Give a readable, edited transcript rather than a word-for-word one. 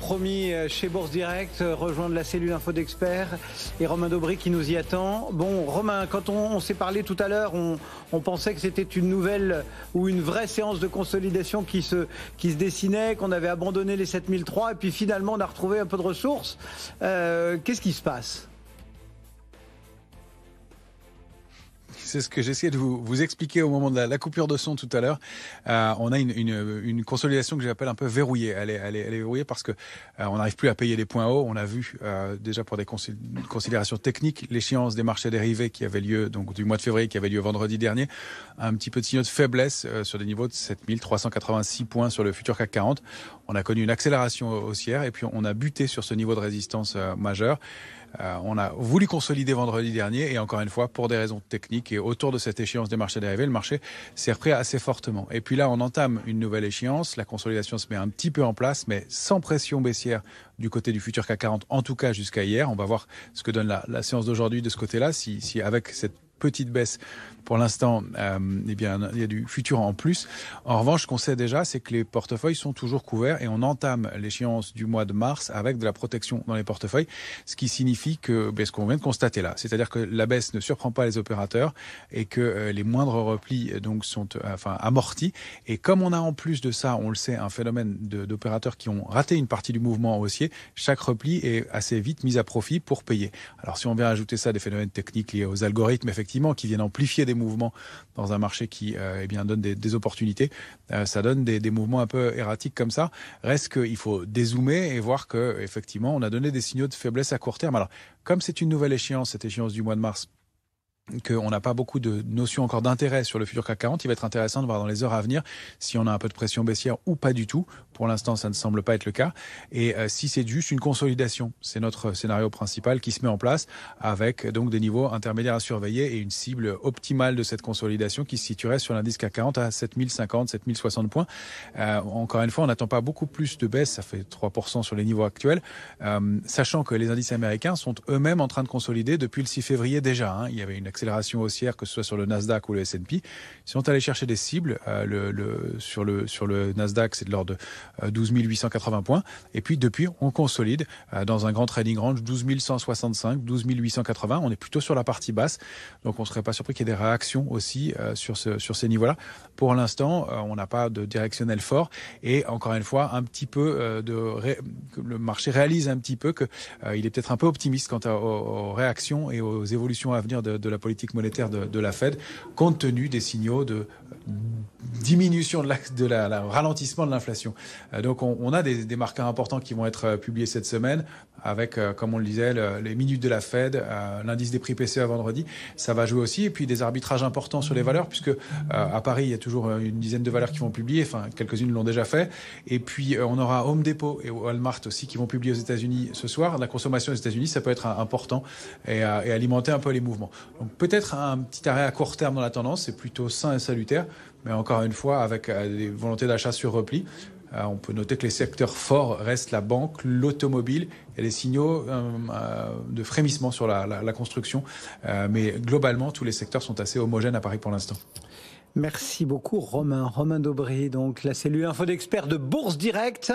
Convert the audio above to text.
Promis chez Bourse Direct, rejoindre la cellule Info d'Experts et Romain Daubry qui nous y attend. Bon, Romain, quand on s'est parlé tout à l'heure, on pensait que c'était une nouvelle ou une vraie séance de consolidation qui se dessinait, qu'on avait abandonné les 7003 et puis finalement on a retrouvé un peu de ressources. Qu'est-ce qui se passe ? C'est ce que j'essayais de vous expliquer au moment de la coupure de son tout à l'heure. On a une consolidation que j'appelle un peu verrouillée. Elle est verrouillée parce que on n'arrive plus à payer les points hauts. On a vu déjà pour des considérations techniques l'échéance des marchés dérivés qui avait lieu donc du mois de février, qui avait lieu vendredi dernier. Un petit peu de signaux de faiblesse sur des niveaux de 7386 points sur le futur CAC 40. On a connu une accélération haussière et puis on a buté sur ce niveau de résistance majeur. On a voulu consolider vendredi dernier et encore une fois, pour des raisons techniques et autour de cette échéance des marchés dérivés, le marché s'est repris assez fortement. Et puis là, on entame une nouvelle échéance. La consolidation se met un petit peu en place, mais sans pression baissière du côté du futur CAC 40, en tout cas jusqu'à hier. On va voir ce que donne la séance d'aujourd'hui de ce côté-là, si avec cette petite baisse pour l'instant, eh bien, il y a du futur en plus. En revanche, ce qu'on sait déjà, c'est que les portefeuilles sont toujours couverts et on entame l'échéance du mois de mars avec de la protection dans les portefeuilles, ce qui signifie que ce qu'on vient de constater là, c'est-à-dire que la baisse ne surprend pas les opérateurs et que les moindres replis donc sont amortis. Et comme on a en plus de ça, on le sait, un phénomène d'opérateurs qui ont raté une partie du mouvement haussier, chaque repli est assez vite mis à profit pour payer. Alors si on vient ajouter ça des phénomènes techniques liés aux algorithmes, effectivement, qui viennent amplifier des mouvements dans un marché qui donne des opportunités. Ça donne des mouvements un peu erratiques comme ça. Reste qu'il faut dézoomer et voir que effectivement on a donné des signaux de faiblesse à court terme. Alors, comme c'est une nouvelle échéance, cette échéance du mois de mars, qu'on n'a pas beaucoup de notions encore d'intérêt sur le futur CAC 40, il va être intéressant de voir dans les heures à venir si on a un peu de pression baissière ou pas du tout. Pour l'instant, ça ne semble pas être le cas. Et si c'est juste une consolidation, c'est notre scénario principal qui se met en place avec donc des niveaux intermédiaires à surveiller et une cible optimale de cette consolidation qui se situerait sur l'indice CAC 40 à 7050, 7060 points. Encore une fois, on n'attend pas beaucoup plus de baisse, ça fait 3% sur les niveaux actuels, sachant que les indices américains sont eux-mêmes en train de consolider depuis le 6 février déjà. Il y avait une accélération haussière, que ce soit sur le Nasdaq ou le S&P. Ils sont allés chercher des cibles. Sur le Nasdaq, c'est de l'ordre de 12 880 points. Et puis, depuis, on consolide dans un grand trading range 12 165, 12 880. On est plutôt sur la partie basse. Donc, on ne serait pas surpris qu'il y ait des réactions aussi sur ces niveaux-là. Pour l'instant, on n'a pas de directionnel fort. Et encore une fois, un petit peu le marché réalise un petit peu qu'il est peut-être un peu optimiste quant aux réactions et aux évolutions à venir de la politique monétaire de la Fed, compte tenu des signaux de diminution de la ralentissement de l'inflation. Donc on a des marqueurs importants qui vont être publiés cette semaine avec, comme on le disait, les minutes de la Fed, l'indice des prix PCE à vendredi. Ça va jouer aussi. Et puis des arbitrages importants sur les valeurs, puisque à Paris, il y a toujours une dizaine de valeurs qui vont publier. Enfin, quelques-unes l'ont déjà fait. Et puis on aura Home Depot et Walmart aussi qui vont publier aux États-Unis ce soir. La consommation aux États-Unis, ça peut être important et alimenter un peu les mouvements. Donc peut-être un petit arrêt à court terme dans la tendance, c'est plutôt sain et salutaire, mais encore une fois avec des volontés d'achat sur repli. On peut noter que les secteurs forts restent la banque, l'automobile et les signaux de frémissement sur la construction. Mais globalement, tous les secteurs sont assez homogènes à Paris pour l'instant. Merci beaucoup Romain Daubry, donc la cellule Info d'Experts de Bourse Direct.